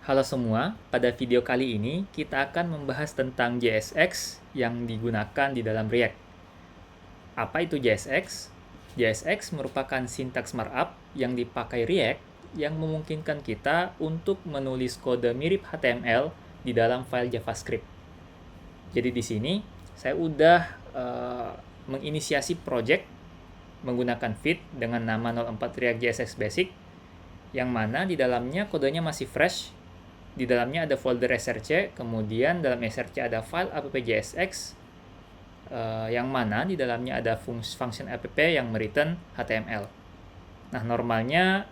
Halo semua, pada video kali ini kita akan membahas tentang JSX yang digunakan di dalam React. Apa itu JSX? JSX merupakan sintaks markup yang dipakai React yang memungkinkan kita untuk menulis kode mirip HTML di dalam file JavaScript. Jadi di sini saya udah menginisiasi project menggunakan Vite dengan nama 04 React JSX Basic, yang mana di dalamnya kodenya masih fresh. Di dalamnya ada folder src, kemudian dalam src ada file app.jsx, yang mana di dalamnya ada function app yang mereturn HTML. Nah, normalnya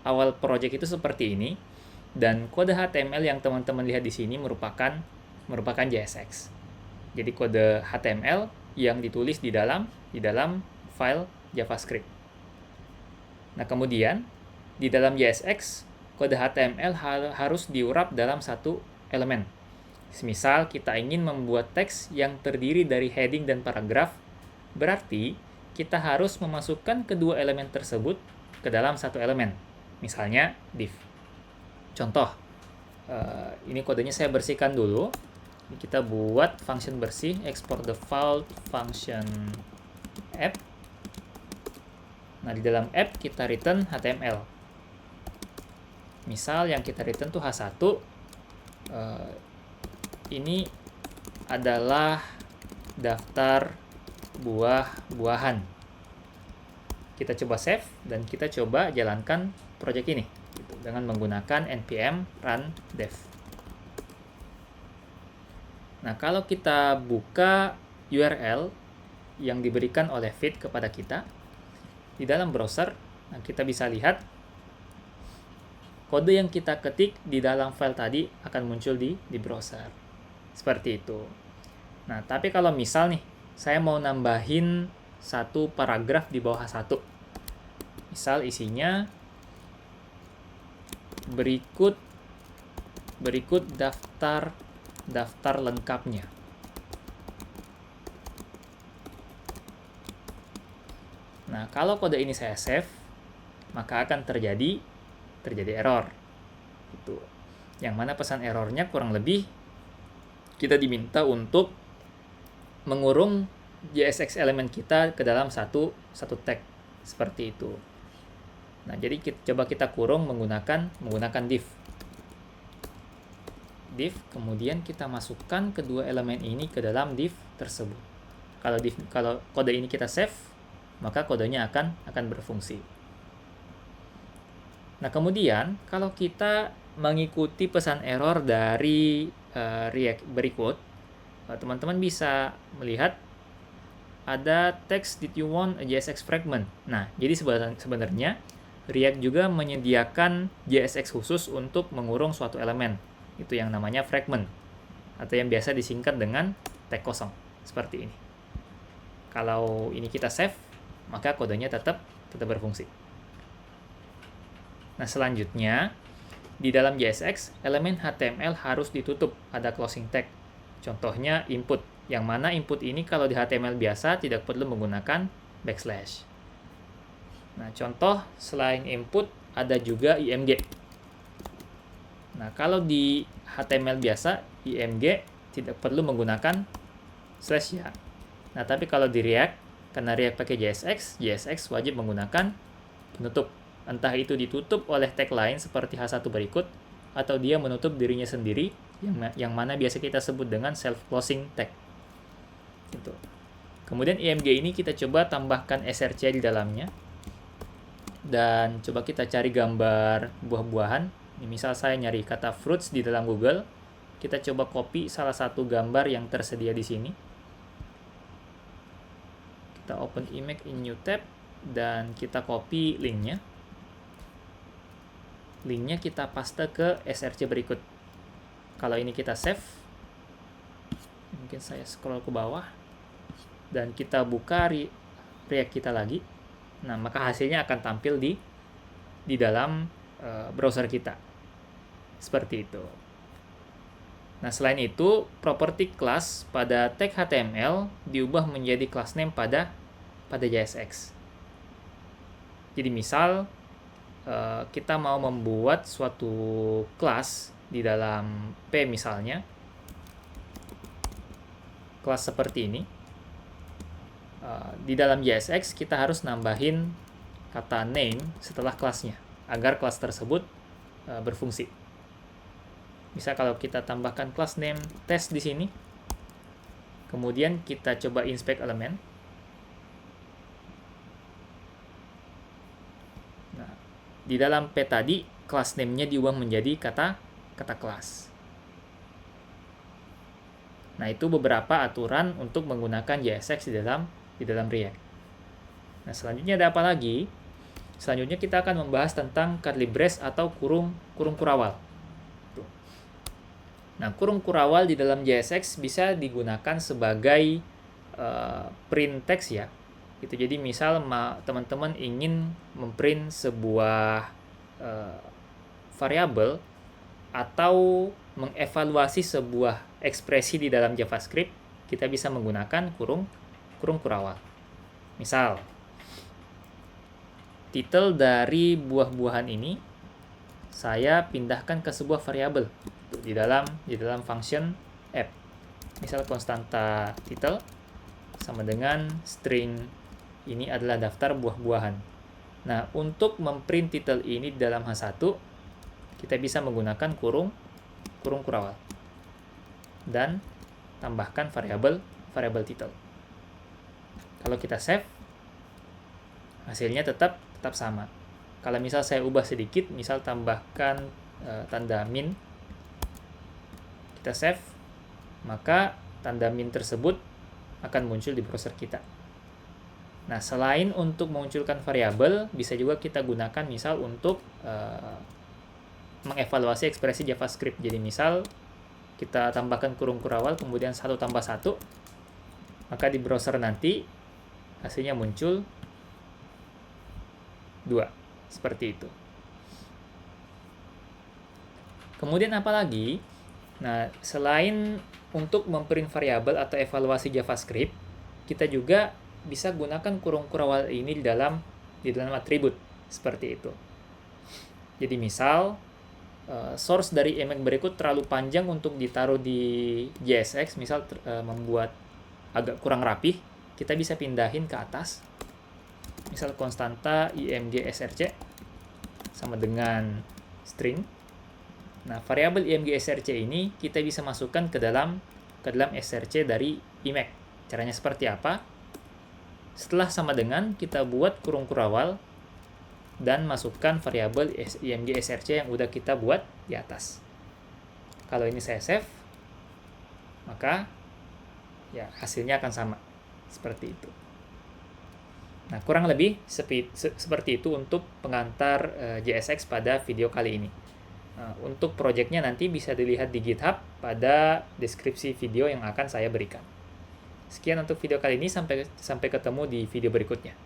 awal project itu seperti ini, dan kode HTML yang teman-teman lihat di sini merupakan JSX. Jadi kode HTML yang ditulis di dalam file JavaScript. Nah, kemudian di dalam JSX kode HTML harus diurap dalam satu elemen. Misal kita ingin membuat teks yang terdiri dari heading dan paragraf, berarti kita harus memasukkan kedua elemen tersebut ke dalam satu elemen. Misalnya div. Contoh, ini kodenya saya bersihkan dulu. Kita buat function bersih, export default function app. Nah, di dalam app kita return HTML. Misal yang kita return tuh H1, ini adalah daftar buah-buahan. Kita coba save dan kita coba jalankan project ini gitu, dengan menggunakan npm run dev. Nah, kalau kita buka URL yang diberikan oleh Vite kepada kita di dalam browser, nah kita bisa lihat kode yang kita ketik di dalam file tadi akan muncul di browser. Seperti itu. Nah, tapi kalau misal nih, saya mau nambahin satu paragraf di bawah satu. Misal isinya berikut daftar lengkapnya. Nah, kalau kode ini saya save, maka akan terjadi error gitu. Yang mana pesan errornya kurang lebih kita diminta untuk mengurung JSX elemen kita ke dalam satu tag seperti itu. Nah, jadi coba kita kurung menggunakan div. Kemudian kita masukkan kedua elemen ini ke dalam div tersebut. Kalau kode ini kita save, maka kodenya akan berfungsi. Nah, kemudian kalau kita mengikuti pesan error dari React berikut, teman-teman bisa melihat ada text did you want a JSX fragment. Nah, jadi sebenarnya React juga menyediakan JSX khusus untuk mengurung suatu elemen. Itu yang namanya fragment, atau yang biasa disingkat dengan tag kosong, seperti ini. Kalau ini kita save, maka kodenya tetap berfungsi. Nah, selanjutnya, di dalam JSX, elemen HTML harus ditutup, ada closing tag. Contohnya input, yang mana input ini kalau di HTML biasa tidak perlu menggunakan backslash. Nah, contoh selain input, ada juga IMG. Nah, kalau di HTML biasa, IMG tidak perlu menggunakan slash ya. Nah, tapi kalau di React, karena React pakai JSX wajib menggunakan penutup. Entah itu ditutup oleh tag lain seperti H1 berikut, atau dia menutup dirinya sendiri, yang mana biasa kita sebut dengan self-closing tag. Gitu. Kemudian IMG ini kita coba tambahkan src di dalamnya. Dan coba kita cari gambar buah-buahan. Misal saya nyari kata fruits di dalam Google, kita coba copy salah satu gambar yang tersedia di sini. Kita open image in new tab, dan kita copy linknya. Linknya kita paste ke src berikut. Kalau ini kita save, mungkin saya scroll ke bawah, dan kita buka React kita lagi. Nah, maka hasilnya akan tampil di dalam browser kita. Seperti itu. Nah, selain itu, property class pada tag HTML diubah menjadi class name pada JSX. Jadi misal kita mau membuat suatu kelas di dalam P misalnya, kelas seperti ini, di dalam JSX kita harus nambahin kata name setelah kelasnya agar kelas tersebut berfungsi. Misal kalau kita tambahkan kelas name test di sini, kemudian kita coba inspect elemen. Nah, di dalam P tadi kelas name-nya diubah menjadi kata kelas. Nah, itu beberapa aturan untuk menggunakan JSX di dalam React. Nah, selanjutnya ada apa lagi? Selanjutnya kita akan membahas tentang curly brace atau kurung kurawal. Nah, kurung kurawal di dalam JSX bisa digunakan sebagai print text ya. Itu jadi misal teman-teman ingin memprint sebuah variabel atau mengevaluasi sebuah ekspresi di dalam JavaScript, kita bisa menggunakan kurung kurawal. Misal, title dari buah-buahan ini saya pindahkan ke sebuah variabel di dalam function app. Misal konstanta title sama dengan string ini adalah daftar buah-buahan. Nah, untuk memprint title ini di dalam H1, kita bisa menggunakan kurung kurawal dan tambahkan variabel title. Kalau kita save, hasilnya tetap sama. Kalau misal saya ubah sedikit, misal tambahkan tanda min, kita save, maka tanda min tersebut akan muncul di browser kita. Nah, selain untuk memunculkan variabel, bisa juga kita gunakan misal untuk mengevaluasi ekspresi JavaScript. Jadi misal kita tambahkan kurung kurawal, kemudian 1 tambah 1, maka di browser nanti hasilnya muncul 2. Seperti itu. Kemudian apa lagi? Nah, selain untuk memprint variabel atau evaluasi JavaScript, kita juga bisa gunakan kurung kurawal ini di dalam atribut seperti itu. Jadi misal source dari Emacs berikut terlalu panjang untuk ditaruh di JSX, misal membuat agak kurang rapih, kita bisa pindahin ke atas. Misal konstanta img src sama dengan string. Nah, variabel img src ini kita bisa masukkan ke dalam src dari Emacs. Caranya seperti apa? Setelah sama dengan, kita buat kurung kurawal dan masukkan variabel img src yang udah kita buat di atas. Kalau ini saya save, maka ya hasilnya akan sama seperti itu. Nah, kurang lebih seperti itu untuk pengantar JSX pada video kali ini. Untuk proyeknya nanti bisa dilihat di GitHub pada deskripsi video yang akan saya berikan. Sekian untuk video kali ini, sampai ketemu di video berikutnya.